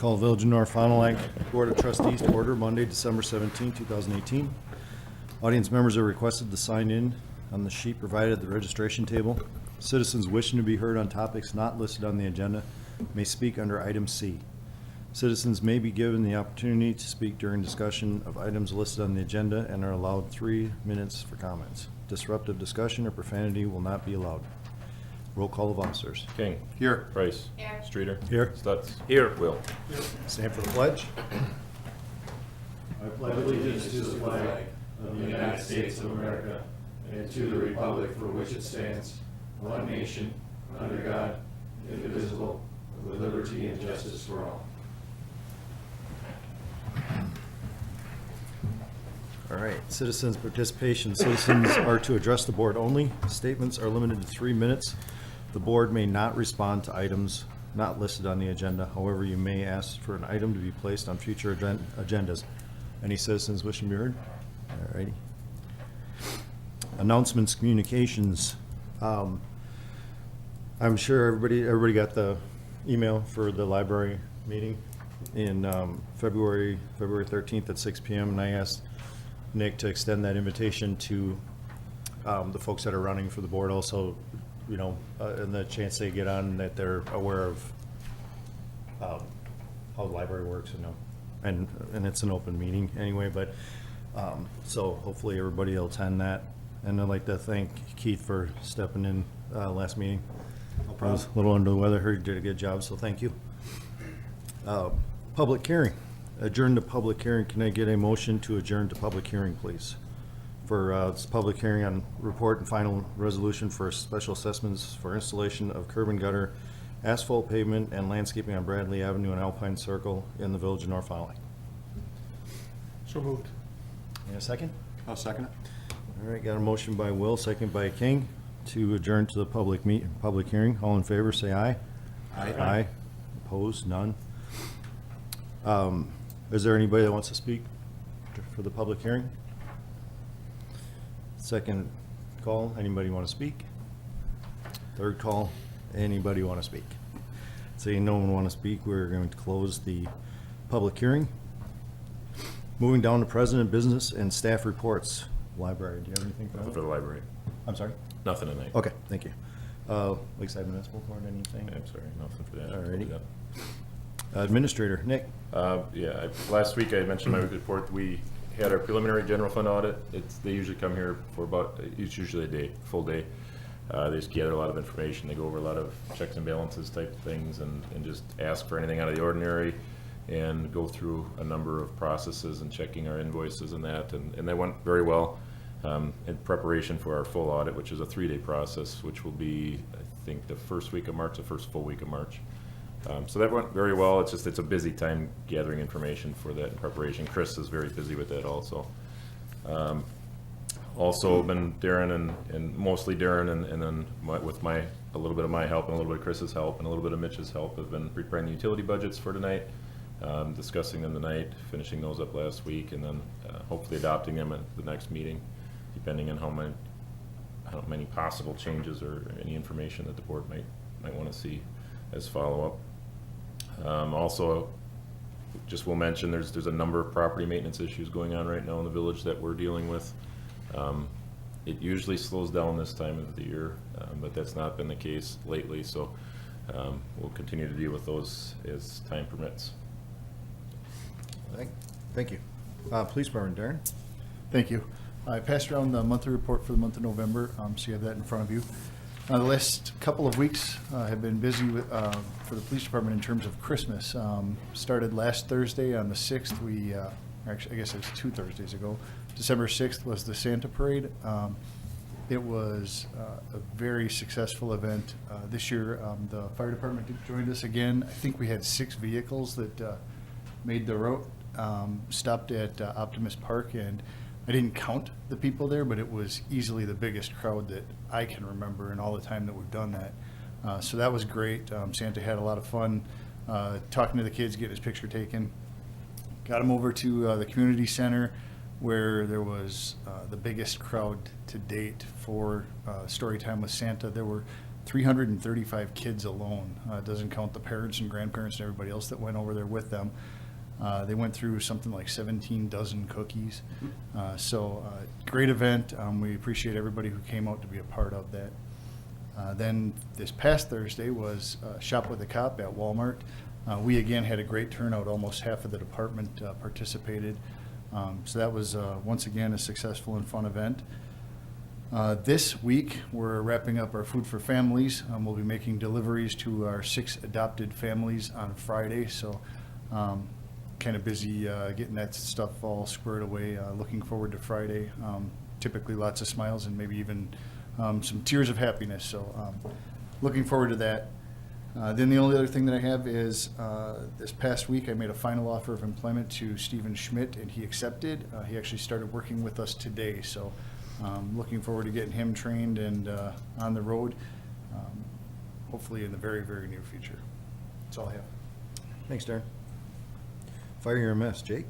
Call Village of North Fond du Lac Board of Trustees to order Monday, December 17, 2018. Audience members are requested to sign in on the sheet provided at the registration table. Citizens wishing to be heard on topics not listed on the agenda may speak under item C. Citizens may be given the opportunity to speak during discussion of items listed on the agenda and are allowed 3 minutes for comments. Disruptive discussion or profanity will not be allowed. Roll call of officers. King. Here. Price. Here. Streeter. Here. Stutz. Here. Will. Stand for the pledge. I pledge allegiance to the flag of the United States of America and to the republic for which it stands, one nation, under God, indivisible, with liberty and justice for all. All right, citizens participation. Citizens are to address the board only. Statements are limited to 3 minutes. The board may not respond to items not listed on the agenda. However, you may ask for an item to be placed on future agendas. Any citizens wishing to be heard? All righty. Announcements, communications. I'm sure everybody got the email for the library meeting in February 13th at 6 p.m. and I asked Nick to extend that invitation to the folks that are running for the board also, you know, and the chance they get on that they're aware of how the library works, you know, and it's an open meeting anyway, but so hopefully everybody will attend that. And I'd like to thank Keith for stepping in last meeting. No problem. I was a little under the weather, heard you did a good job, so thank you. Public hearing. Adjourn to public hearing. Can I get a motion to adjourn to public hearing, please? For this public hearing on report and final resolution for special assessments for installation of curb and gutter, asphalt pavement, and landscaping on Bradley Avenue and Alpine Circle in the Village of North Fond du Lac. So moved. In a second? I'll second it. All right, got a motion by Will, second by King to adjourn to the public hearing. All in favor, say aye. Aye. Aye. Opposed? None. Is there anybody that wants to speak for the public hearing? Second call, anybody want to speak? Third call, anybody want to speak? Seeing no one want to speak, we're going to close the public hearing. Moving down to president, business, and staff reports. Library, do you have anything for Nothing that? for the library. I'm sorry? Nothing tonight. Okay, thank you. Lakeside Municipal Court, anything? I'm sorry. Nothing for that. Alrighty. Administrator, Nick? Yeah, last week I mentioned in my report, we had our preliminary general fund audit. They usually come here for it's usually a day, full day. They just gather a lot of information. They go over a lot of checks and balances type things and just ask for anything out of the ordinary and go through a number of processes and checking our invoices and that. And they went very well in preparation for our full audit, which is a 3-day process, which will be, I think, the first week of March, the first full week of March. So that went very well. It's a busy time gathering information for that in preparation. Chris is very busy with that also. Also been Darren and mostly Darren and then with a little bit of my help and a little bit of Chris's help and a little bit of Mitch's help have been preparing the utility budgets for tonight, discussing them tonight, finishing those up last week, and then hopefully adopting them at the next meeting, depending on how many possible changes or any information that the board might want to see as follow-up. Also, just will mention there's a number of property maintenance issues going on right now in the village that we're dealing with. It usually slows down this time of the year, but that's not been the case lately, so we'll continue to deal with those as time permits. Thank you. Police Department, Darren? Thank you. I passed around the monthly report for the month of November, so you have that in front of you. The last couple of weeks have been busy for the police department in terms of Christmas. Started last Thursday on the 6th. Actually, I guess it was 2 Thursdays ago. December 6th was the Santa Parade. It was a very successful event. This year, the fire department joined us again. I think we had 6 vehicles that made the route, stopped at Optimus Park, and I didn't count the people there, but it was easily the biggest crowd that I can remember in all the time that we've done that. So that was great. Santa had a lot of fun talking to the kids, getting his picture taken. Got him over to the community center where there was the biggest crowd to date for Story Time with Santa. There were 335 kids alone. It doesn't count the parents and grandparents and everybody else that went over there with them. They went through something like 17 dozen cookies. Great event. We appreciate everybody who came out to be a part of that. Then this past Thursday was Shop with a Cop at Walmart. We again had a great turnout. Almost half of the department participated. So that was once again a successful and fun event. This week, we're wrapping up our Food for Families. We'll be making deliveries to our 6 adopted families on Friday, so kind of busy getting that stuff all squared away. Looking forward to Friday. Typically lots of smiles and maybe even some tears of happiness, so looking forward to that. Then the only other thing that I have is this past week I made a final offer of employment to Stephen Schmidt, and he accepted. He actually started working with us today, so looking forward to getting him trained and on the road, hopefully in the very, very near future. That's all I have. Thanks, Darren. Fire EMS, Jake?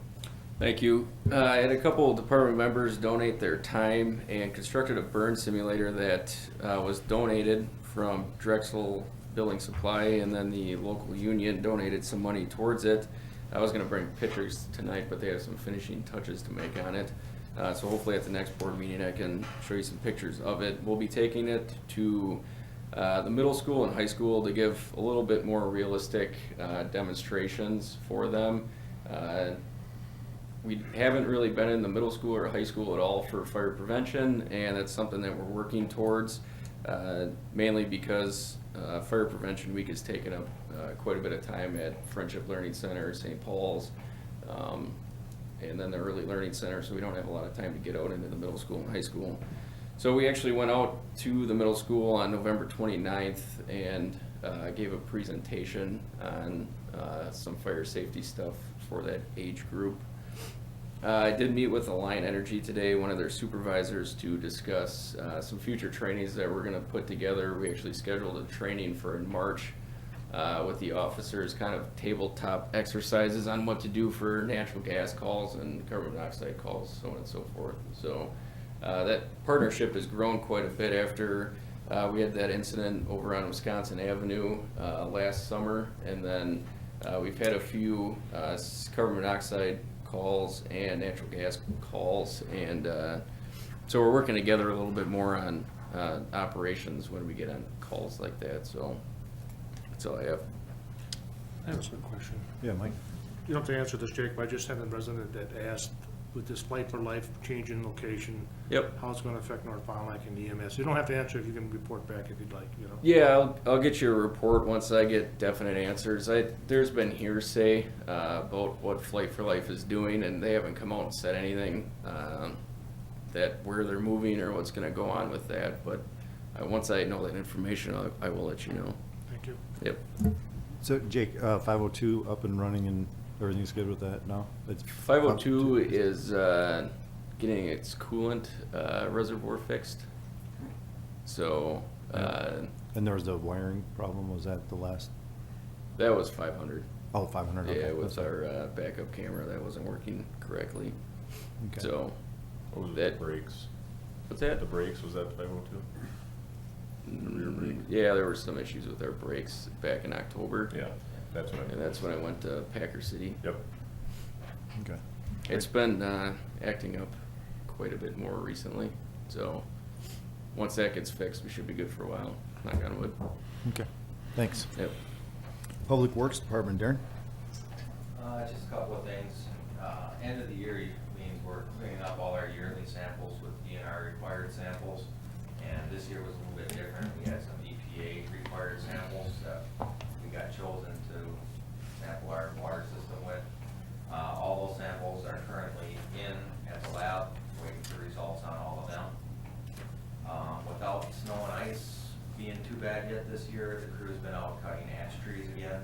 Thank you. I had a couple of department members donate their time and constructed a burn simulator that was donated from Drexel Building Supply, and then the local union donated some money towards it. I was going to bring pictures tonight, but they have some finishing touches to make on it. So hopefully at the next board meeting I can show you some pictures of it. We'll be taking it to the middle school and high school to give a little bit more realistic demonstrations for them. We haven't really been in the middle school or high school at all for fire prevention, and that's something that we're working towards, mainly because Fire Prevention Week has taken up quite a bit of time at Friendship Learning Center, St. Paul's, and then the Early Learning Center, so we don't have a lot of time to get out into the middle school and high school. So we actually went out to the middle school on November 29th and gave a presentation on some fire safety stuff for that age group. I did meet with Alliant Energy today, one of their supervisors, to discuss some future trainings that we're going to put together. We actually scheduled a training for in March with the officers, kind of tabletop exercises on what to do for natural gas calls and carbon monoxide calls, so on and so forth. So that partnership has grown quite a bit after we had that incident over on Wisconsin Avenue last summer, and then we've had a few carbon monoxide calls and natural gas calls, and so we're working together a little bit more on operations when we get on calls like that. So that's all I have. I have a quick question. Yeah, Mike? You don't have to answer this, Jake, but I just had a resident that asked, with this Light for Life change in location, Yep. how it's gonna affect North Fond du Lac and EMS. You don't have to answer if you can report back if you'd like, you know. Yeah, I'll get you a report once I get definite answers. There's been hearsay about what Flight for Life is doing, and they haven't come out and said anything that where they're moving or what's going to go on with that. But once I know that information, I will let you know. Thank you. Yep. So Jake, 502 up and running and everything's good with that now? It's 502 is getting its coolant reservoir fixed. So And there was the wiring problem, was that the last? that was 500. Oh, 500, okay. Yeah, with That's right. our backup camera that wasn't working correctly. Okay. So What was that the brakes? what's that? The brakes, was that 502? rear brake? Yeah, there were some issues with our brakes back in October. Yeah, that's what I. And that's when I went to Packer City. Yep. Okay. It's been acting up quite a bit more recently, so once that gets fixed, we should be good for a while, knock on wood. Okay, thanks. Yep. Public Works Department, Darren? Just a couple of things. End of the year means we're cleaning up all our yearly samples with DNR required samples. And this year was a little bit different. We had some EPA required samples that we got chosen to sample our water system with. All those samples are currently in at the lab, waiting for results on all of them. Without snow and ice being too bad yet this year, the crew's been out cutting ash trees again.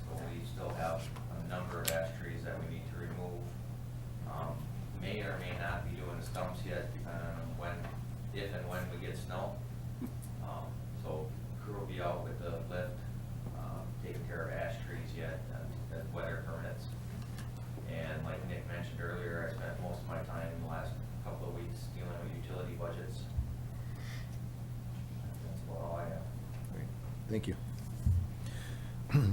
So we still have a number of ash trees that we need to remove. May or may not be doing the stumps yet, depending on when, if and when we get snow. So crew will be out with the lift, taking care of ash trees yet, as weather permits. And like Nick mentioned earlier, I spent most of my time in the last couple of weeks dealing with utility budgets. That's about all I have. Thank you.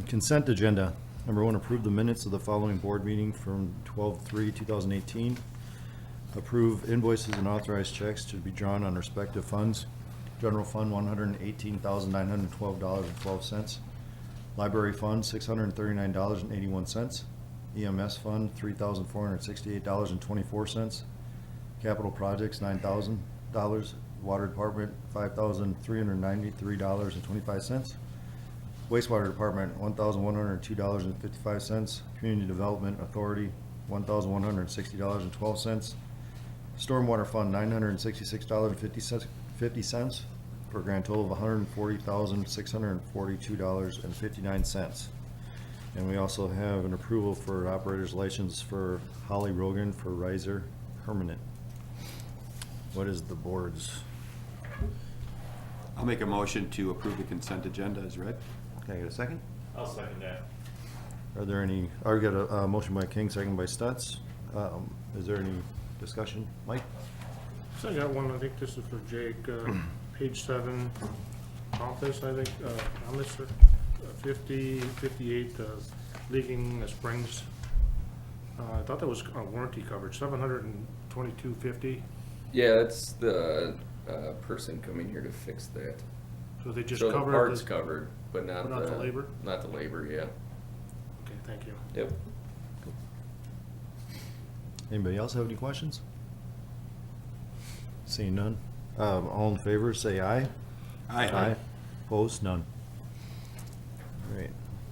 Consent agenda. Number 1, approve the minutes of the following board meeting from 12/3/2018. Approve invoices and authorized checks to be drawn on respective funds. General fund, $118,912.12. Library fund, $639.81. EMS fund, $3,468.24. Capital projects, $9,000. Water department, $5,393.25. Wastewater department, $1,102.55. Community Development Authority, $1,160.12. Stormwater fund, $966.50, for a grand total of $140,642.59. And we also have an approval for operator's license for Holly Rogan for Riser Permanent. What is the board's? I'll make a motion to approve the consent agenda as read. Can I get a second? I'll second that. Are there any, I got a motion by King, second by Stutz. Is there any discussion? Mike? So I got one, I think this is for Jake, page 7, office, I think, on this, 58, leaking springs. I thought that was warranty coverage, $722.50. Yeah, that's the person coming here to fix that. So they just So the covered part's the- covered, but not But not the labor? Not the labor, yeah. Okay, thank you. Yep. Anybody else have any questions? Seeing none. All in favor, say aye. Aye. Opposed, none. All right,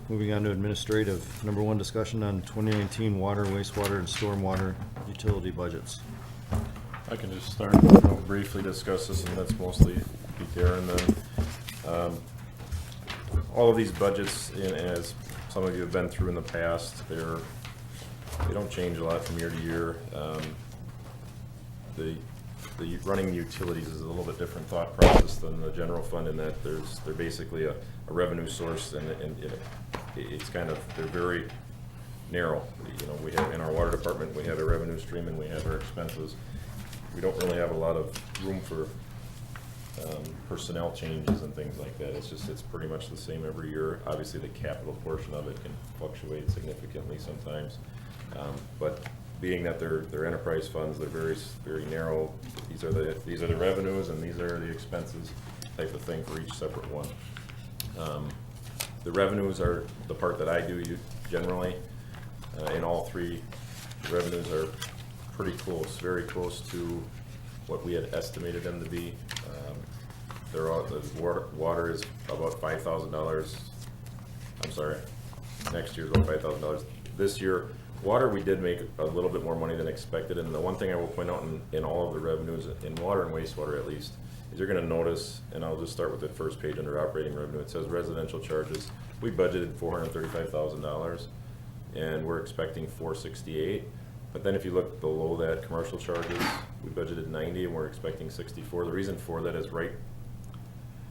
moving on to administrative. Number 1, discussion on 2019 water, wastewater, and stormwater utility budgets. I can just start, briefly discuss this, and that's mostly be Darren then. All of these budgets, as some of you have been through in the past, they don't change a lot from year to year. The running utilities is a little bit different thought process than the general fund in that they're basically a revenue source, and it's kind of, they're very narrow. You know, we have, in our water department, we have a revenue stream and we have our expenses. We don't really have a lot of room for personnel changes and things like that. It's pretty much the same every year. Obviously, the capital portion of it can fluctuate significantly sometimes. But being that they're enterprise funds, they're very narrow. These are the revenues and these are the expenses type of thing for each separate one. The revenues are the part that I do generally. In all three, the revenues are pretty close, very close to what we had estimated them to be. The water is about $5,000. I'm sorry, next year's about $5,000. This year, water, we did make a little bit more money than expected, and the one thing I will point out in all of the revenues, in water and wastewater at least, is you're gonna notice, and I'll just start with the first page under operating revenue, it says residential charges. We budgeted $435,000, and we're expecting $468,000. But then if you look below that, commercial charges, we budgeted 90 and we're expecting 64. The reason for that is right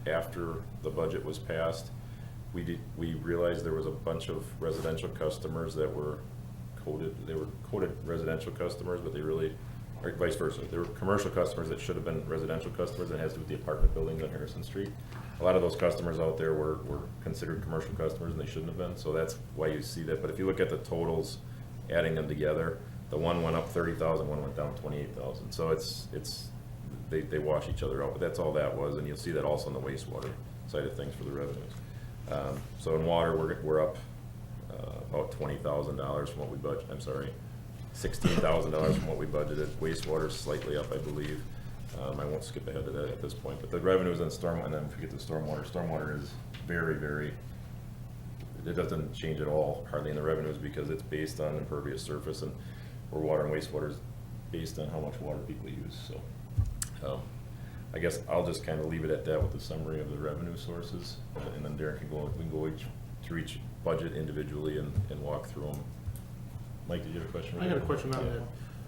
after the budget was passed, we realized there was a bunch of residential customers that were coded residential customers, but they really, or vice versa. There were commercial customers that should have been residential customers, and it has to do with the apartment buildings on Harrison Street. A lot of those customers out there were considered commercial customers and they shouldn't have been, so that's why you see that. But if you look at the totals, adding them together, the one went up 30,000, one went down 28,000. So they wash each other out, but that's all that was, and you'll see that also on the wastewater side of things for the revenues. So in water, we're up about $20,000 from what we budgeted. I'm sorry, $16,000 from what we budgeted. Wastewater slightly up, I believe. I won't skip ahead to that at this point, but the revenues in stormwater, and then forget the stormwater. Stormwater is very, very, it doesn't change at all hardly in the revenues because it's based on impervious surface, and where water and wastewater is based on how much water people use. So I guess I'll just kind of leave it at that with the summary of the revenue sources, and then Darren can go through each budget individually and walk through them. Mike, did you have a question? I got a question on that.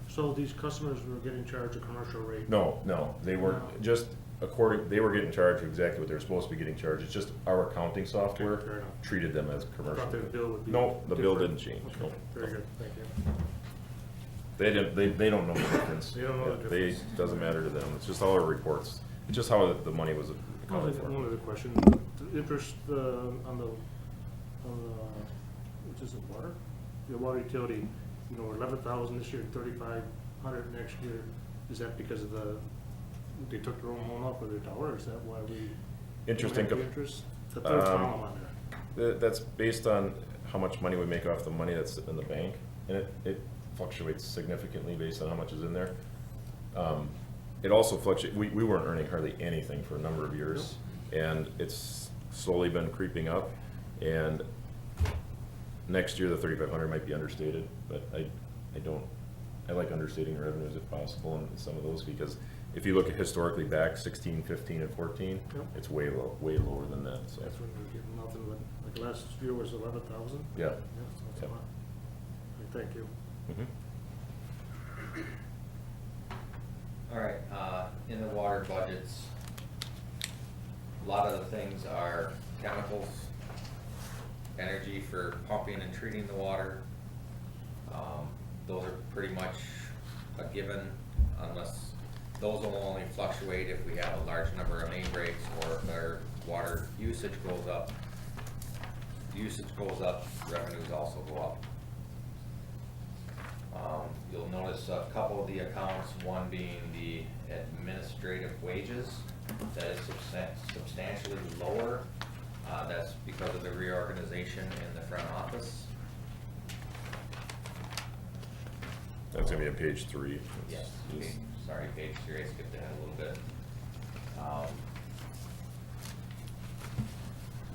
So these customers were getting charged a commercial rate? No, they weren't, just they were getting charged exactly what they were supposed to be getting charged. It's just our accounting software Okay, fair enough. treated them as commercial. Thought their bill would be No, the bill different. didn't change. Okay, No. very good, thank you. They don't know the difference. They don't know the Yeah, difference. doesn't matter to them. It's just all our reports. just how the money was accounted for. One other question, the interest on the, which is it, water? The water utility, 11,000 this year, 3,500 next year. Is that because of they took their own loan out for their tower, or is that why we? Interest don't have income. the interest? The third column on there. That's based on how much money we make off the money that's in the bank, and it fluctuates significantly based on how much is in there. It also fluctuates, we weren't earning hardly anything for a number of years, and it's slowly been creeping up, and next year the 3,500 might be understated, but I like understating revenues if possible in some of those, because if you look at historically back 16, 15, and 14, Yep. it's way lower than that, so. That's when we were getting nothing, but like last year was 11,000? Yeah. Yeah, so that's a Yep. lot. Thank you. Mhm. All right, in the water budgets, a lot of the things are chemicals, energy for pumping and treating the water. Those are pretty much a given, unless, those will only fluctuate if we have a large number of main breaks or if our water usage goes up. Usage goes up, revenues also go up. You'll notice a couple of the accounts, one being the administrative wages, that is substantially lower. That's because of the reorganization in the front office. That's gonna be on page 3. Yes, It's just- sorry, page 3, I skipped ahead a little bit.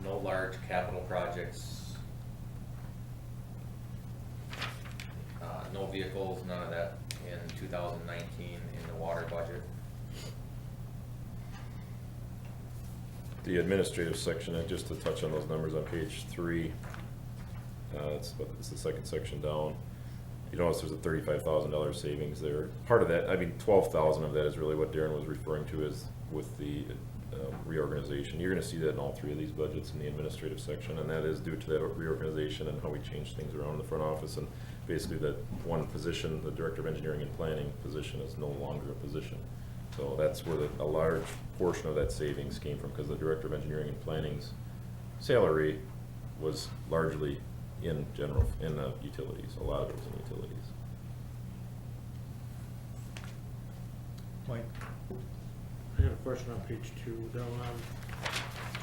No large capital projects. No vehicles, none of that in 2019 in the water budget. The administrative section, just to touch on those numbers on page 3, it's the second section down. You notice there's a $35,000 savings there. Part of that, I mean, 12,000 of that is really what Darren was referring to as with the reorganization. You're gonna see that in all 3 of these budgets in the administrative section, and that is due to that reorganization and how we changed things around in the front office. And basically that one position, the Director of Engineering and Planning position, is no longer a position. So that's where a large portion of that savings came from, because the Director of Engineering and Planning's salary was largely in utilities. A lot of it was in utilities. Mike? I got a question on page 2, down on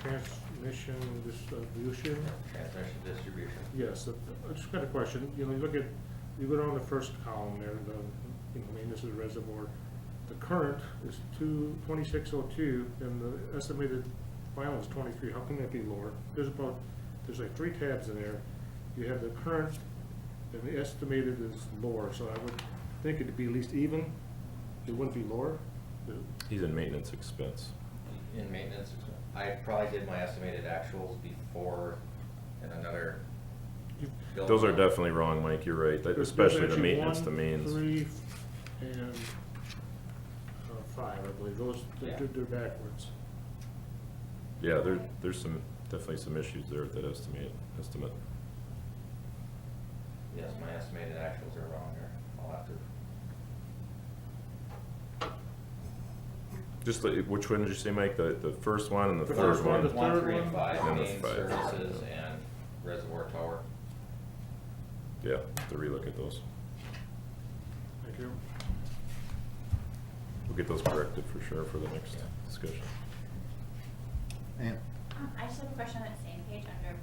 transmission distribution. Transmission distribution. Yes, I just got a question. You go down the first column there, maintenance of the reservoir. The current is 2602, and the estimated final is 23. How can that be lower? There's like 3 tabs in there. You have the current, and the estimated is lower, so I would think it'd be at least even. It wouldn't be lower. He's in maintenance expense. In maintenance, I probably did my estimated actuals before in another. bill. Those are definitely wrong, Mike, you're right, There's especially the actually maintenance to 1, mains. 3, and 5, I believe. Those, Yeah. they're backwards. Yeah, there's definitely some issues there with that estimate. Yes, my estimated actuals are wrong there. I'll have to. Just, which one did you say, Mike? The first one and the The third first one, one? the 1, third 3, and one. 5, And the main 5, services yeah. and reservoir tower. Yeah, to relook at those. Thank you. We'll get those corrected for sure for the next discussion. Ann? I just have a question on that same page under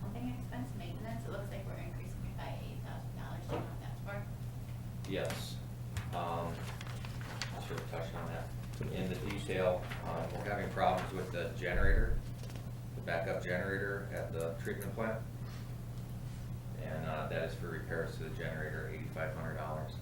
pumping expense maintenance. It looks like we're increasing it by $8,000. Do you know what that's for? Yes. I should have touched on that. In the detail, we're having problems with the generator, the backup generator at the treatment plant. And that is for repairs to the generator, $8,500.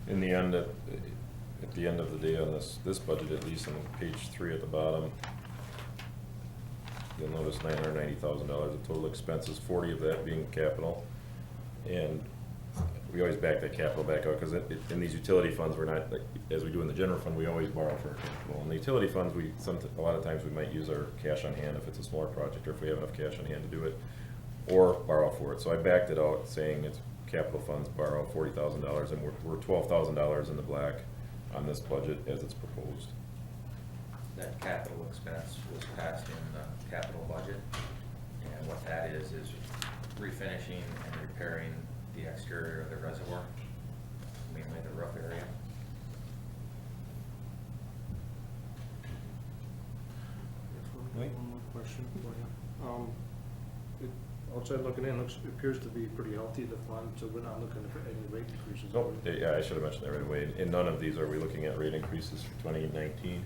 In the end, at the end of the day on this budget, at least on page 3 at the bottom, you'll notice $990,000 of total expenses, 40 of that being capital. And we always back that capital back out, because in these utility funds, we're not, like, as we do in the general fund, we always borrow for our capital. In the utility funds, a lot of times we might use our cash on hand if it's a smaller project, or if we have enough cash on hand to do it, or borrow for it. So I backed it out, saying it's capital funds, borrow $40,000, and we're $12,000 in the black on this budget as it's proposed. That capital expense was passed in the capital budget, and what that is refinishing and repairing the exterior of the reservoir, mainly the roof area. One more question for you. Outside looking in, it appears to be pretty healthy, the fund, so we're not looking for any rate increases. Nope, yeah, I should have mentioned that right away. In none of these are we looking at rate increases for 2019.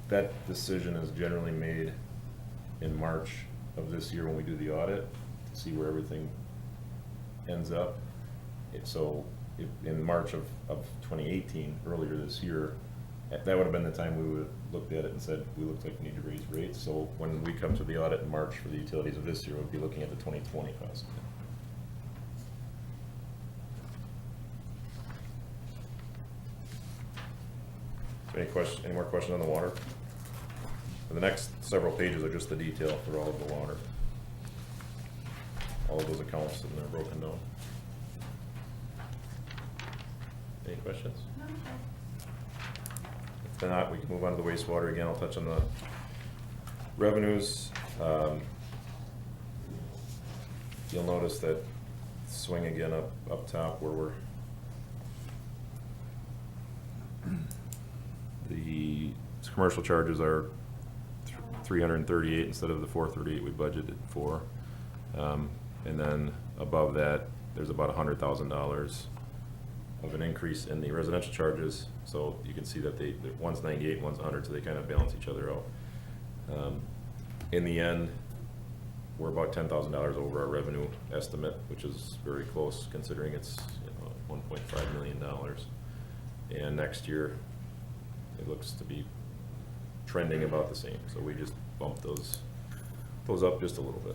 That decision is generally made in March of this year when we do the audit, to see where everything ends up. So in March of 2018, earlier this year, that would have been the time we would have looked at it and said, we look like we need to raise rates. So when we come to the audit in March for the utilities of this year, we'll be looking at the 2020 cost. Any more questions on the water? The next several pages are just the detail for all of the water. All of those accounts, and they're broken down. Any questions? If not, we can move on to the wastewater again. I'll touch on the revenues. You'll notice that swing again up top where we're the commercial charges are 338 instead of the 438 we budgeted for. And then above that, there's about $100,000 of an increase in the residential charges. So you can see that one's 98, one's 100, so they kind of balance each other out. In the end, we're about $10,000 over our revenue estimate, which is very close considering it's $1.5 million. And next year, it looks to be trending about the same. So we just bumped those up just a little bit.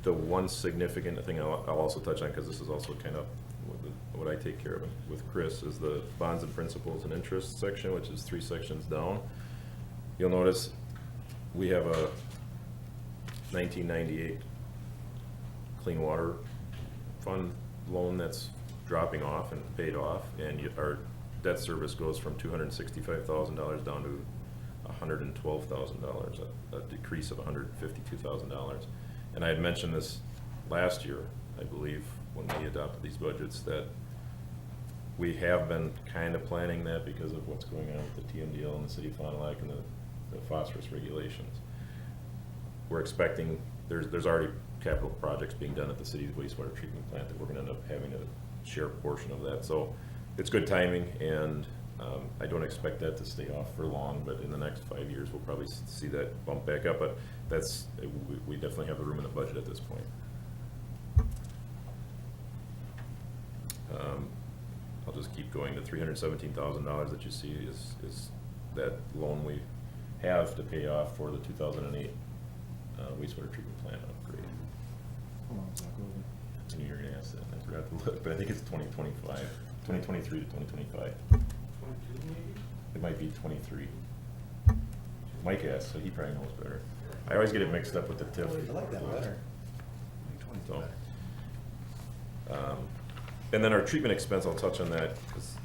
The one significant thing I'll also touch on, because this is also kind of what I take care of with Chris, is the bonds and principals and interest section, which is 3 sections down. You'll notice we have a 1998 Clean Water Fund loan that's dropping off and paid off, and our debt service goes from $265,000 down to $112,000, a decrease of $152,000. And I had mentioned this last year, I believe, when we adopted these budgets, that we have been kind of planning that because of what's going on with the TMDL and the City of Fond du Lac and the phosphorus regulations. We're expecting, there's already capital projects being done at the city's wastewater treatment plant that we're going to end up having to share a portion of that. So it's good timing, and I don't expect that to stay off for long, but in the next 5 years, we'll probably see that bump back up. But we definitely have the room in the budget at this point. I'll just keep going. The $317,000 that you see is that loan we have to pay off for the 2008 wastewater treatment plant upgrade. I knew you were going to ask that, and I forgot to look, but I think it's 2025, 2023 to 2025. 22 maybe? It might be 23. Mike asked, so he probably knows better. I always get it mixed up with the TIF. I like that better. So, and then our treatment expense, I'll touch on that, because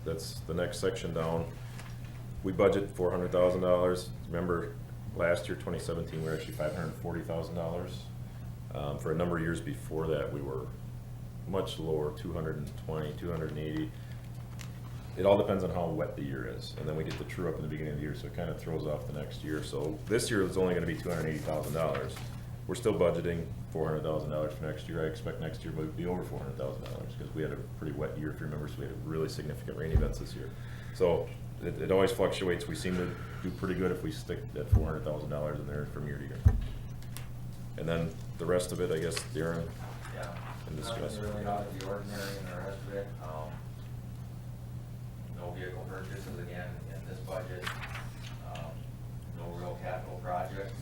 that's the next section down. We budget $400,000. Remember, last year, 2017, we were actually $540,000. For a number of years before that, we were much lower, 220, 280. It all depends on how wet the year is, and then we get the true up in the beginning of the year, so it kind of throws off the next year. So this year is only going to be $280,000. We're still budgeting $400,000 for next year. I expect next year will be over $400,000 because we had a pretty wet year, if you remember, so we had really significant rain events this year. So it always fluctuates. We seem to do pretty good if we stick that $400,000 in there from year to year. And then the rest of it, I guess, Darren Yeah, can discuss. nothing really out of the ordinary in the rest of it. No vehicle purchases again in this budget. No real capital projects.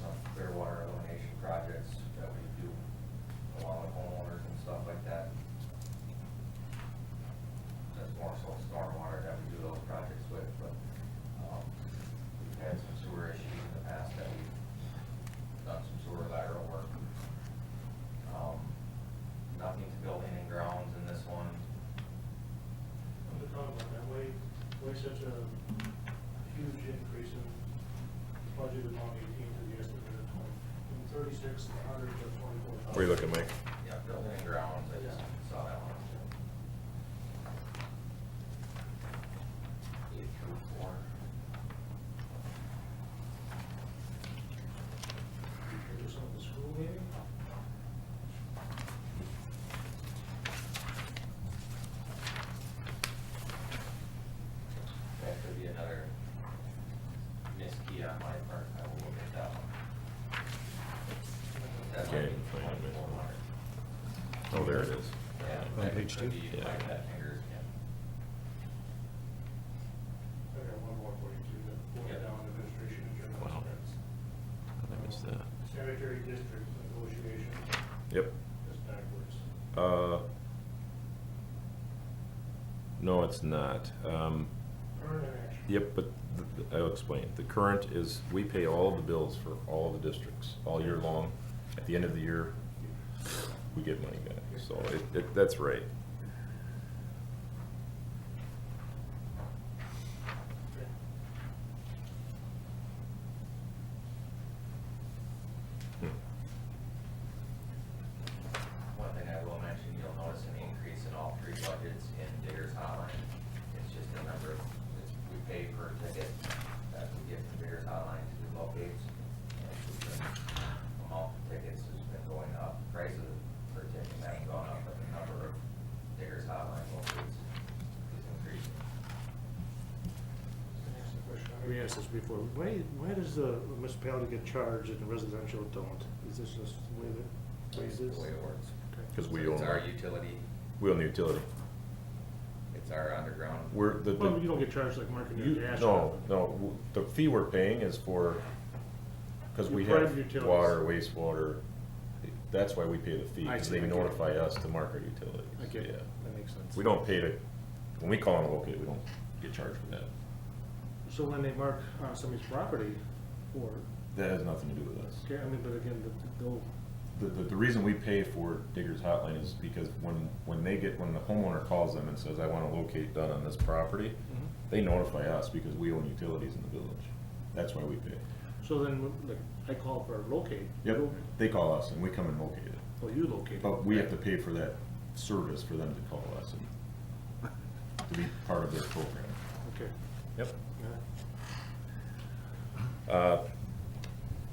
some clear water elimination projects that we do along with homeowners and stuff like that. That's more so stormwater that we do those projects with, but, we've had some sewer issues in the past that we've done some sewer lateral work. Nothing to building and grounds in this one. I'm just talking about that, why such a huge increase in budget amount 18 to the estimated 20, from 36 to 100 to 24,000? Where you looking, Mike? Yeah, building and grounds, I just saw that one. 8 through 4. Is there some of the school maybe? That could be another miskey on my part, I will look at that one. That might Okay, be fine, I missed 2400. Oh, there it is. Yeah, On that page could two? be like that fingers, yeah. I got one more for you too, the board Yeah. down administration and general Wow. expense. How'd I miss that? Sanitary district negotiations, Yep. that's backwards. No, it's not. Current and action. Yep, but I'll explain. The current is, we pay all the bills for all the districts, all year long. At the end of the year, we get money back, so that's right. Okay. One thing I will mention, you'll notice an increase in all 3 budgets in Digger's Hotline. It's just a number of, we pay per ticket that we get from Digger's Hotline to the locates. And it's been, amount of tickets has been going up, prices per ticket have gone up, but the number of Digger's Hotline locates is increasing. That's the question. We asked this before, why does the municipality get charged and the residential don't? Is this just the way that, That's the way it works. Okay. Because we It's own, our utility, we own the utility. it's our underground. We're, Well, you don't get charged like marking your you, gas. no, the fee we're paying is for, because we Your have private utilities. water, wastewater, that's why we pay the fee, I because see, they I get it. notify us to mark our utilities. I get Yeah. it, that makes sense. We don't pay to, when we call on a locate, we don't get charged for that. So when they mark somebody's property, or, That has nothing to do with us. okay, I mean, but again, they'll, The reason we pay for Digger's Hotline is because when the homeowner calls them and says, I want a locate done on this property, they notify us because we own utilities in the village. That's why we pay. so then, like, I call for a locate. Yep, you- they call us and we come and locate it. Oh, you locate. But we have to pay for that service for them to call us and to be part of their program. Okay. Yep. Yeah.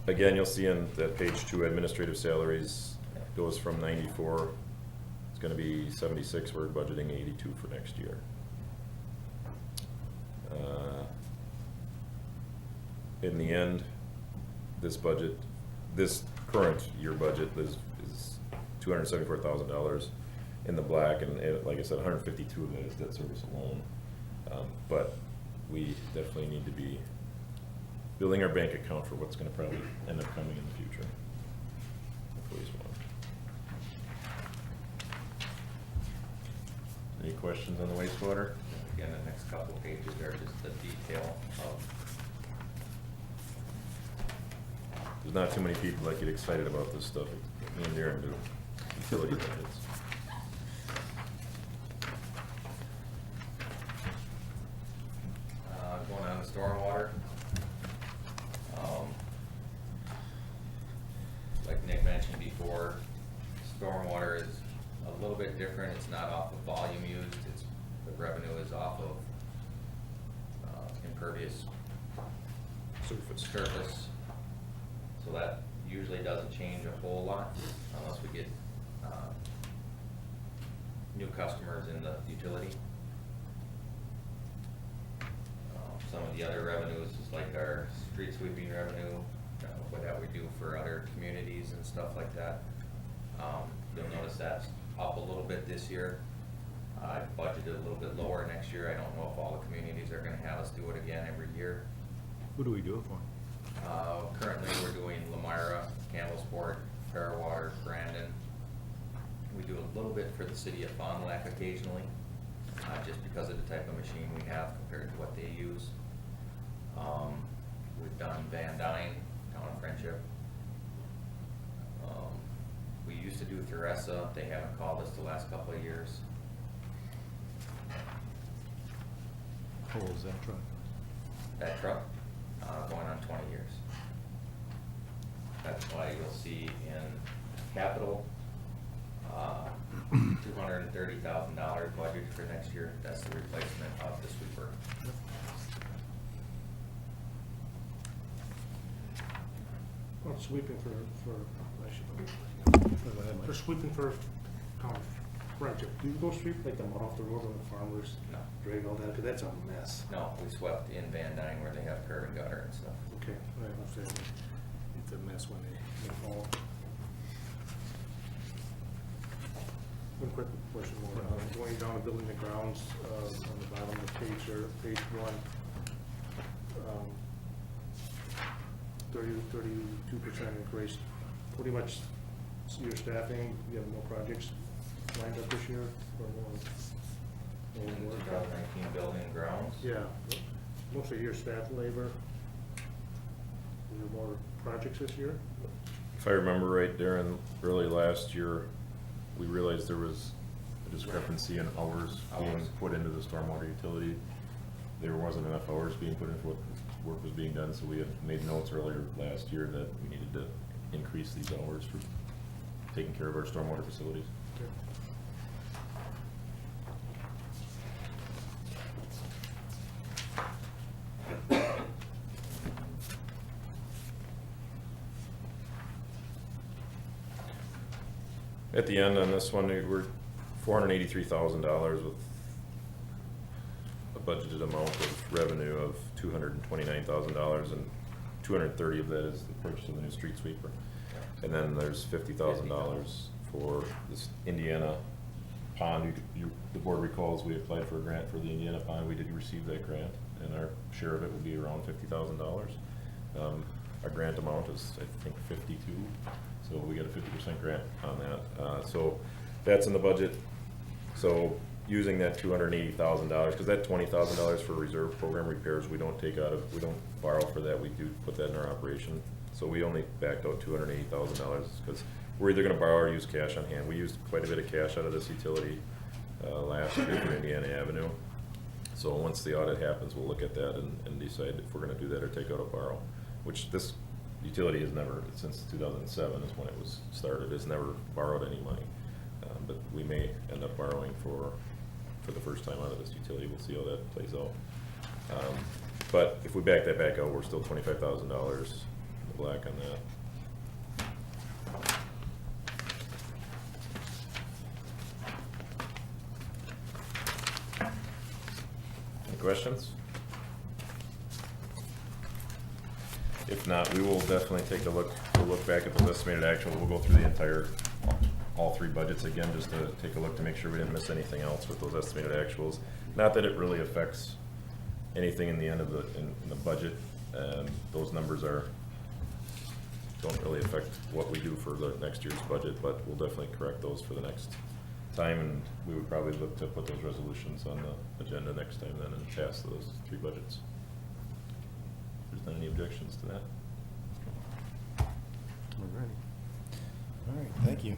Again, you'll see in that page 2, administrative salaries goes from 94, it's gonna be 76, we're budgeting 82 for next year. In the end, this budget, this current year budget is $274,000 in the black, and like I said, 152 of that is debt service alone. But we definitely need to be building our bank account for what's gonna probably end up coming in the future. Please one. Any questions on the wastewater? Again, the next couple of pages are just the detail of, There's not too many people that get excited about this stuff. Me and Darren do. Utility budgets. going on to stormwater. Like Nick mentioned before, stormwater is a little bit different. It's not off of volume used, it's, the revenue is off of impervious surface. So that usually doesn't change a whole lot unless we get new customers in the utility. Some of the other revenues is like our street sweeping revenue, that we do for other communities and stuff like that. You'll notice that's up a little bit this year. I budgeted a little bit lower next year. I don't know if all the communities are gonna have us do it again every year. Who do we do it for? Currently, we're doing Lamar Fairwater, Brandon. We do a little bit for the city of Fond du Lac occasionally, just because of the type of machine we have compared to what they use. We've done Van Dyne, Town of Friendship. We used to do Theresa. They haven't called us the last couple of years. How old is that truck? That truck, going on 20 years. That's why you'll see in capital, $230,000 budget for next year. That's the replacement of the sweeper. Well, sweeping for sweeping for project. Do you go sweep like them off the road when the farmers No. drag all that? Because that's a mess. No, we swept in Van Dyne where they have curb and gutter and stuff. Okay, right, I'm saying, it's a mess when they fall. One quick question more, going down to building the grounds, on the bottom of page 1, 32% increase. Pretty much your staffing, you have more projects lined up this year or more? In more 2019 building and grounds. Yeah, mostly your staff labor. Is there more projects this year? If I remember right, Darren, early last year, we realized there was a discrepancy in hours being put into the stormwater utility. There wasn't enough hours being put in for what work was being done, so we had made notes earlier last year that we needed to increase these hours for taking care of our stormwater facilities. Okay. At the end on this one, we're $483,000 with a budgeted amount of revenue of $229,000, and $230,000 of that is the purchase of the new street sweeper. And then there's $50,000 for this Indiana pond. The board recalls we applied for a grant for the Indiana pond. We did receive that grant, and our share of it will be around $50,000. Our grant amount is, I think, 52, so we got a 50% grant on that. So that's in the budget. So using that $280,000, because that $20,000 for reserve program repairs, we don't take out of, we don't borrow for that. We do put that in our operation. So we only backed out $280,000 because we're either going to borrow or use cash on hand. We used quite a bit of cash out of this utility last year for Indiana Avenue. So once the audit happens, we'll look at that and decide if we're going to do that or take out a borrow, which this utility has never, since 2007 is when it was started, has never borrowed any money. But we may end up borrowing for the first time out of this utility. We'll see how that plays out. But if we back that back out, we're still $25,000 in the black on that. Any questions? If not, we will definitely take a look. We'll look back at the estimated actual. We'll go through the entire, all three budgets again, just to take a look to make sure we didn't miss anything else with those estimated actuals. Not that it really affects anything in the end of in the budget. Those numbers don't really affect what we do for the next year's budget, but we'll definitely correct those for the next time, and we would probably look to put those resolutions on the agenda next time then and pass those three budgets. If there's not any objections to that. All right, thank you.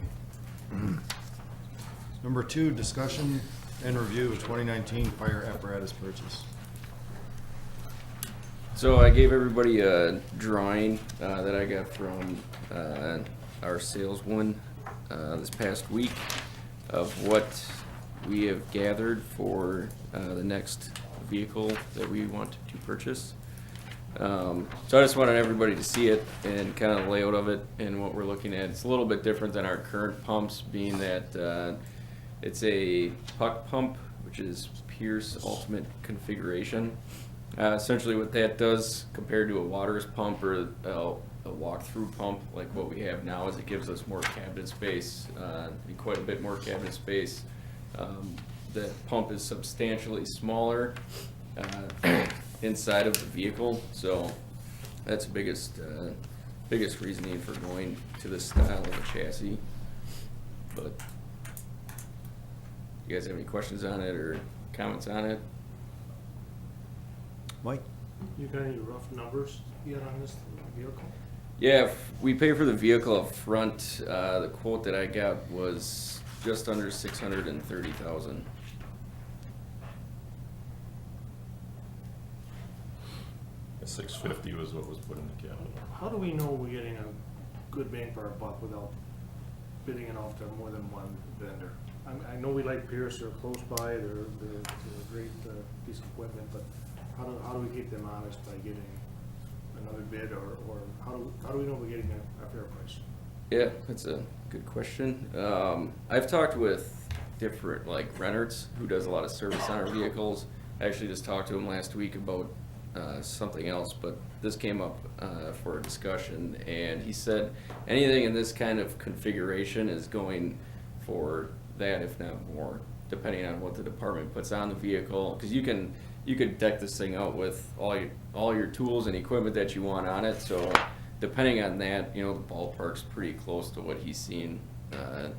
Number 2, discussion and review of 2019 fire apparatus purchase. So I gave everybody a drawing that I got from our salesman this past week of what we have gathered for the next vehicle that we want to purchase. So I just wanted everybody to see it and kind of the layout of it and what we're looking at. It's a little bit different than our current pumps, being that it's a puck pump, which is Pierce Ultimate configuration. Essentially what that does compared to a Waters pump or a walk-through pump like what we have now is it gives us more cabinet space, quite a bit more cabinet space. The pump is substantially smaller inside of the vehicle, so that's the biggest biggest reasoning for going to this style of a chassis. But you guys have any questions on it or comments on it? Mike? You got any rough numbers yet on this vehicle? Yeah, if we pay for the vehicle up front, the quote that I got was just under 630,000. $650 was what was put in the capital. How do we know we're getting a good bang for our buck without bidding it off to more than one vendor? I know we like Pierce, they're close by, they're a great piece of equipment, but how do we keep them honest by getting another bid, or how do we know we're getting a fair price? Yeah, that's a good question. I've talked with different, like Reynolds, who does a lot of service on our vehicles. I actually just talked to him last week about something else, but this came up for a discussion, and he said anything in this kind of configuration is going for that, if not more, depending on what the department puts on the vehicle. Because you can deck this thing out with all your tools and equipment that you want on it. So depending on that, the ballpark's pretty close to what he's seen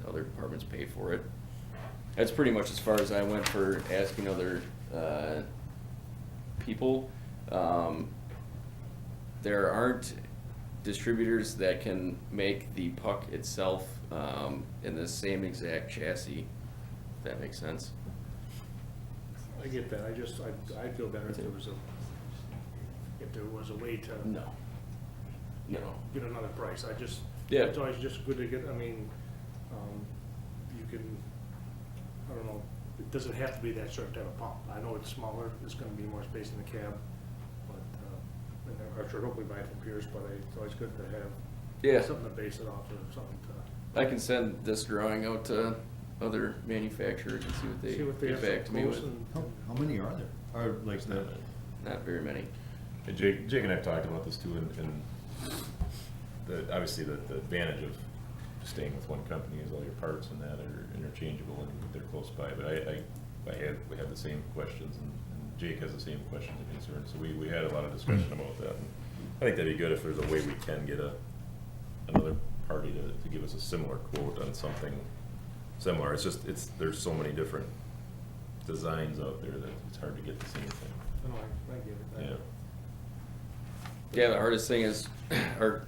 other departments pay for it. That's pretty much as far as I went for asking other people. There aren't distributors that can make the puck itself in the same exact chassis, if that makes sense. I get that, I'd feel better if there was a way to No. get another price. Yeah. It's always just good to get, you can, I don't know, it doesn't have to be that certain type of pump. I know it's smaller, it's gonna be more space in the cab, but, and I should hopefully buy it from Pierce, but it's always good to have something to base it off of, something to. I can send this drawing out to other manufacturers and see what they have get back to me close with. and- How many are there? Are like the, Not very many. And Jake and I have talked about this too, and obviously the advantage of staying with one company is all your parts and that are interchangeable and they're close by. But we had the same questions, and Jake has the same questions and concerns. So we had a lot of discussion about that. And I think that'd be good if there's a way we can get another party to give us a similar quote on something similar. There's so many different designs out there that it's hard to get the same thing. No, I get it. Yeah. Yeah, the hardest thing is our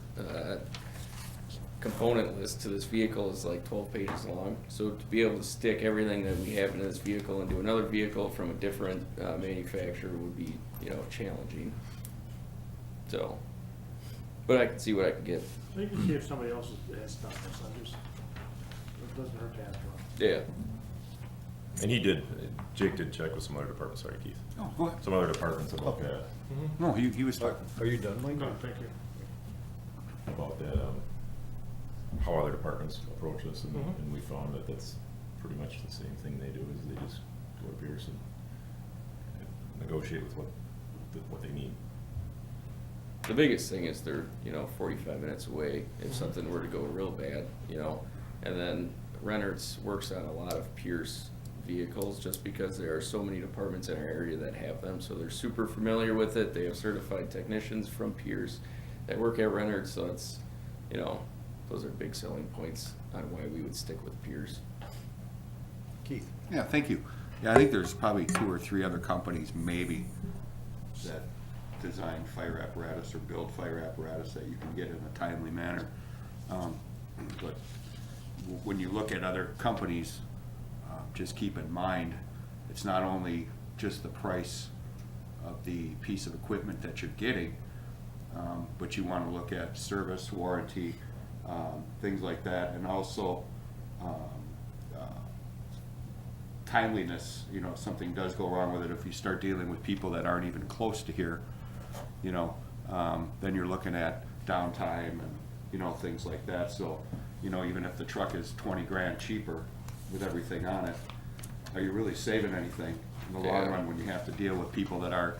component list to this vehicle is like 12 pages long. So to be able to stick everything that we have in this vehicle into another vehicle from a different manufacturer would be, challenging. So, but I can see what I can get. So you can see if somebody else has done this, it doesn't hurt to ask for it. Yeah. And Jake did check with some other departments, sorry Keith, Oh, go ahead. some other departments about that, No, he was talking. are you done, Mike? No, thank you. how other departments approach this, and Mhm. and we found that that's pretty much the same thing they do, is they just go to Pierce and negotiate with what they need. The biggest thing is they're, 45 minutes away if something were to go real bad, And then Reynolds works on a lot of Pierce vehicles just because there are so many departments in our area that have them. So they're super familiar with it. They have certified technicians from Pierce that work at Reynolds. So it's, those are big selling points on why we would stick with Pierce. Keith? Yeah, thank you. Yeah, I think there's probably 2 or 3 other companies maybe that design fire apparatus or build fire apparatus that you can get in a timely manner. But when you look at other companies, just keep in mind, it's not only just the price of the piece of equipment that you're getting, but you want to look at service, warranty, things like that, and also timeliness. If something does go wrong with it, if you start dealing with people that aren't even close to here, then you're looking at downtime and things like that. So even if the truck is 20 grand cheaper with everything on it, are you really saving anything in the long Yeah. run when you have to deal with people that are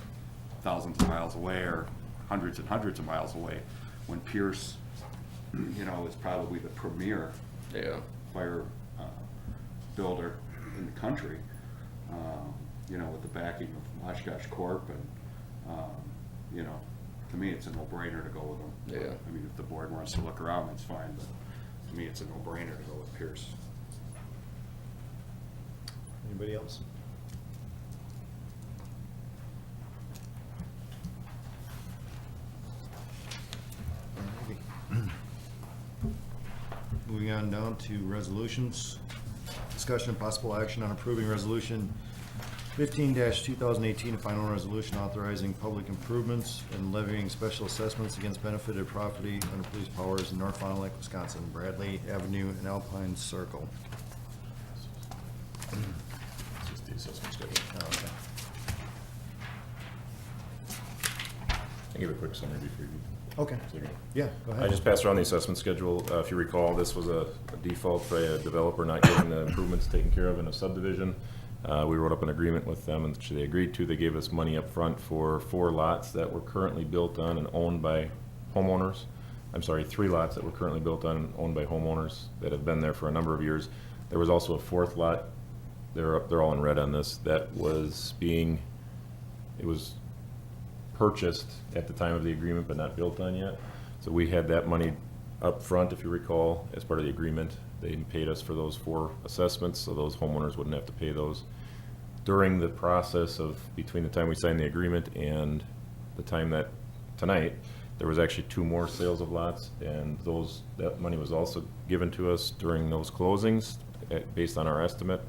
thousands of miles away or hundreds and hundreds of miles away, when Pierce is probably the premier Yeah. fire builder in the country, with the backing of Oshkosh Corp and, to me, it's a no-brainer to go with them. Yeah. I mean, if the board wants to look around, that's fine, but to me, it's a no-brainer to go with Pierce. Anybody else? Alrighty. Moving on down to resolutions. Discussion and possible action on approving resolution 15-2018, a final resolution authorizing public improvements and levying special assessments against benefited property under police powers in North Fond du Lac, Wisconsin, Bradley Avenue and Alpine Circle. It's just the assessment schedule. Oh, okay. I'll give a quick summary before you. Okay. Second. Yeah, go ahead. I just passed around the assessment schedule. If you recall, this was a default by a developer not getting the improvements taken care of in a subdivision. We wrote up an agreement with them, and they agreed to. They gave us money up front for 4 lots that were currently built on and owned by homeowners. I'm sorry, 3 lots that were currently built on and owned by homeowners that have been there for a number of years. There was also a 4th lot. They're all in red on this. That was it was purchased at the time of the agreement but not built on yet. So we had that money up front, if you recall, as part of the agreement. They paid us for those 4 assessments, so those homeowners wouldn't have to pay those. During the process of between the time we signed the agreement and the time that tonight, there was actually 2 more sales of lots, and that money was also given to us during those closings based on our estimate.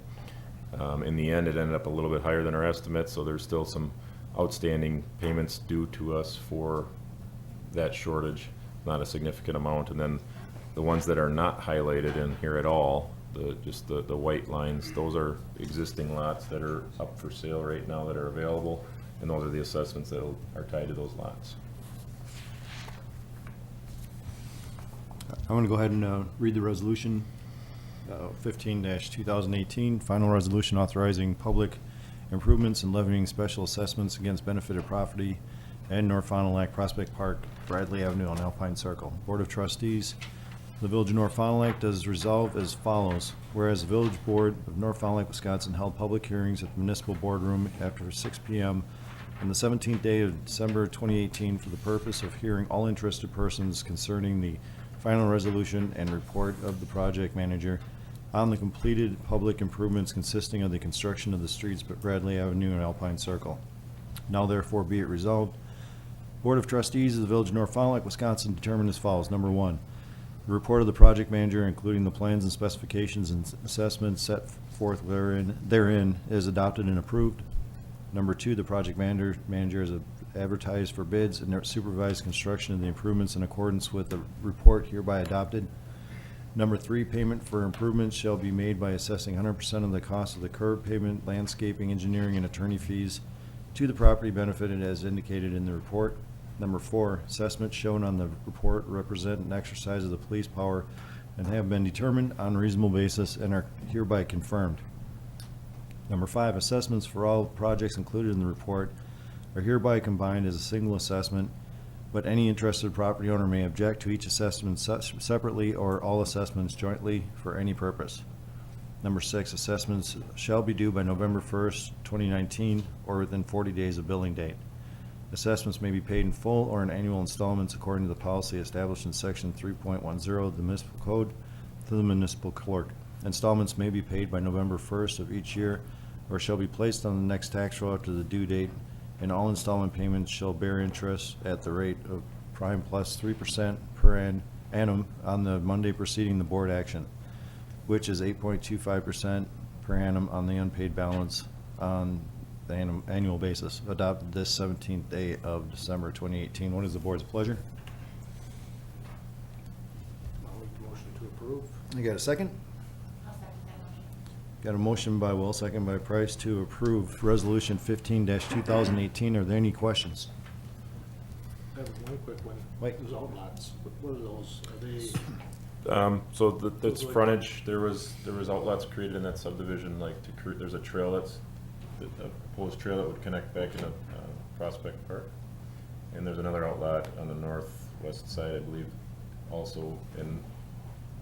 In the end, it ended up a little bit higher than our estimate, so there's still some outstanding payments due to us for that shortage, not a significant amount. And then the ones that are not highlighted in here at all, just the white lines, those are existing lots that are up for sale right now that are available, and those are the assessments that are tied to those lots. I'm going to go ahead and read the resolution, 15-2018, final resolution authorizing public improvements and levying special assessments against benefited property and North Fond du Lac, Prospect Park, Bradley Avenue, and Alpine Circle. Board of Trustees, the Village of North Fond du Lac does resolve as follows. Whereas the Village Board of North Fond du Lac, Wisconsin held public hearings at the Municipal Boardroom after 6 p.m. on the 17th day of December 2018 for the purpose of hearing all interested persons concerning the final resolution and report of the project manager on the completed public improvements consisting of the construction of the streets at Bradley Avenue and Alpine Circle. Now therefore be it resolved, Board of Trustees of the Village of North Fond du Lac, Wisconsin determined as follows. Number 1, the report of the project manager, including the plans and specifications and assessments set forth therein is adopted and approved. Number 2, the project manager is advertised for bids and supervised construction of the improvements in accordance with the report hereby adopted. Number 3, payment for improvements shall be made by assessing 100% of the cost of the curb, pavement, landscaping, engineering, and attorney fees to the property benefited as indicated in the report. Number 4, assessments shown on the report represent an exercise of the police power and have been determined on a reasonable basis and are hereby confirmed. Number 5, assessments for all projects included in the report are hereby combined as a single assessment, but any interested property owner may object to each assessment separately or all assessments jointly for any purpose. Number 6, assessments shall be due by November 1st, 2019, or within 40 days of billing date. Assessments may be paid in full or in annual installments according to the policy established in Section 3.10 of the Municipal Code to the municipal clerk. Installments may be paid by November 1st of each year or shall be placed on the next tax roll after the due date, and all installment payments shall bear interest at the rate of prime plus 3% per annum on the Monday preceding the board action, which is 8.25% per annum on the unpaid balance on the annual basis, adopted this 17th day of December 2018. What is the board's pleasure? I'll make the motion to approve. You got a second? I'll second that motion. Got a motion by Will, second by Price to approve Resolution 15-2018. Are there any questions? I have one quick one. Wait. Those outlots, what are those? Are they, So that's frontage. There was outlets created in that subdivision, like there's a trail a proposed trail that would connect back into Prospect Park. And there's another outlet on the northwest side, I believe, also, and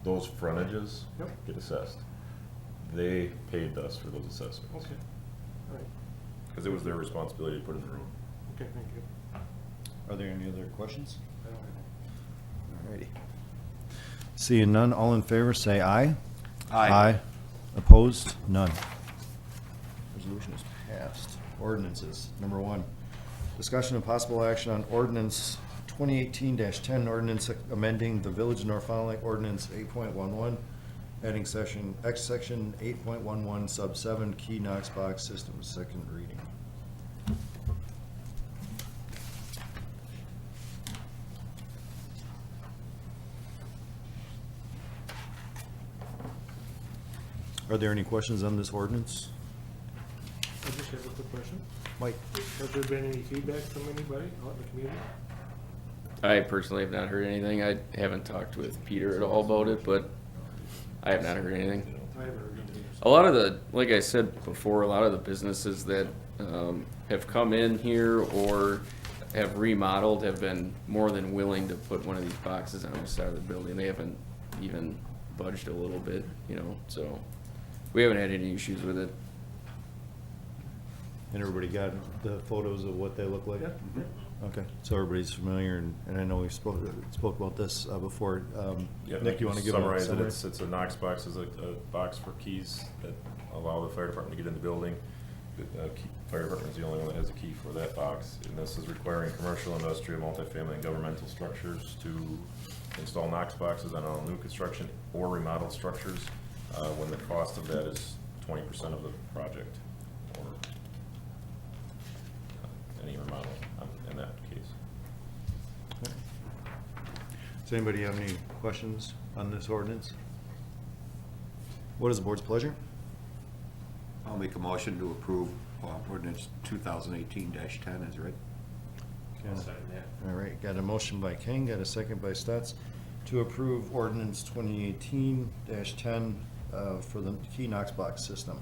those frontages Yep. get assessed. They paid us for those assessments. okay, all right, Because it was their responsibility to put in the road. okay, thank you. Are there any other questions? I don't have Alrighty. Seeing none, all in favor, say aye. Aye. Opposed? None. Resolution is passed. Ordinances. Number 1, discussion and possible action on ordinance 2018-10, ordinance amending the Village of North Fond du Lac Ordinance 8.11, adding section 8.11 sub 7 key Knox box systems, second reading. Are there any questions on this ordinance? I just have a quick question. Mike? Has there been any feedback from anybody out in the community? I personally have not heard anything. I haven't talked with Peter at all about it, but I have not heard anything. I haven't heard anything. A lot of the, like I said before, a lot of the businesses that have come in here or have remodeled have been more than willing to put one of these boxes on the side of the building. They haven't even budged a little bit, you know, so we haven't had any issues with it. And everybody got the photos of what they look like? Yeah. Okay, so everybody's familiar, and I know we spoke about this before. Yeah, Nick, you want to give a summarize it? summary? It's a Knox box, is a box for keys that allow the fire department to get in the building. The fire department is the only one that has a key for that box, and this is requiring commercial, industrial, multifamily, and governmental structures to install Knox boxes on all new construction or remodeled structures, when the cost of that is 20% of the project, or any remodel in that case. Does anybody have any questions on this ordinance? What is the board's pleasure? I'll make a motion to approve ordinance 2018-10 as read. Okay. All right, got a motion by King, got a second by Stutz to approve ordinance 2018-10 for the key Knox box system.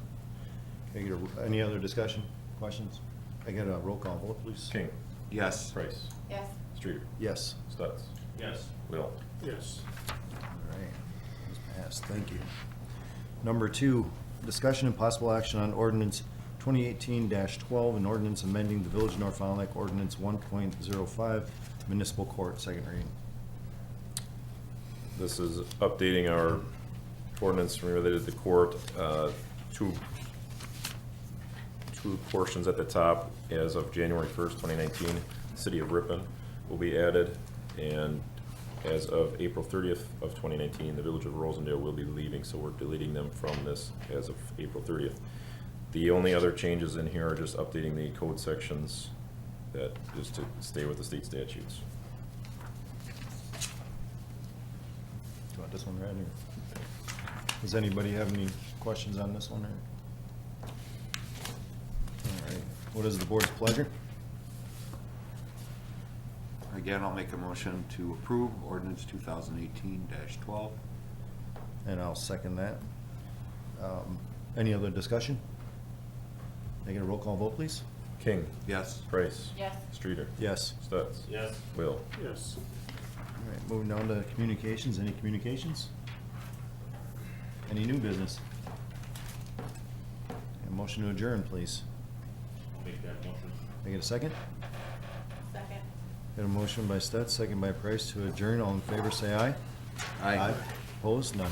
Can I get any other discussion, questions? I get a roll call vote, please. King, Yes. Price, Yes. Streeter, Yes. Stutz, Yes. Will. Yes. All right, it's passed, thank you. Number 2, discussion and possible action on ordinance 2018-12, an ordinance amending the Village of North Fond du Lac Ordinance 1.05, municipal court, second reading. This is updating our ordinance related to the court, two portions at the top. As of January 1st, 2019, the city of Ripon will be added, and as of April 30th of 2019, the village of Rosendale will be leaving, so we're deleting them from this as of April 30th. The only other changes in here are just updating the code sections that is to stay with the state statutes. Do you want this one read, or does anybody have any questions on this one, or? All right, what is the board's pleasure? Again, I'll make a motion to approve ordinance 2018-12. And I'll second that. Any other discussion? Can I get a roll call vote, please? King, Yes. Price, Yes. Streeter, Yes. Stutz. Yes. Will. Yes. All right, moving down to communications. Any communications? Any new business? A motion to adjourn, please. I'll make that motion. Can I get a second? Second. Got a motion by Stutz, second by Price to adjourn. All in favor, say aye. Aye. Opposed? None.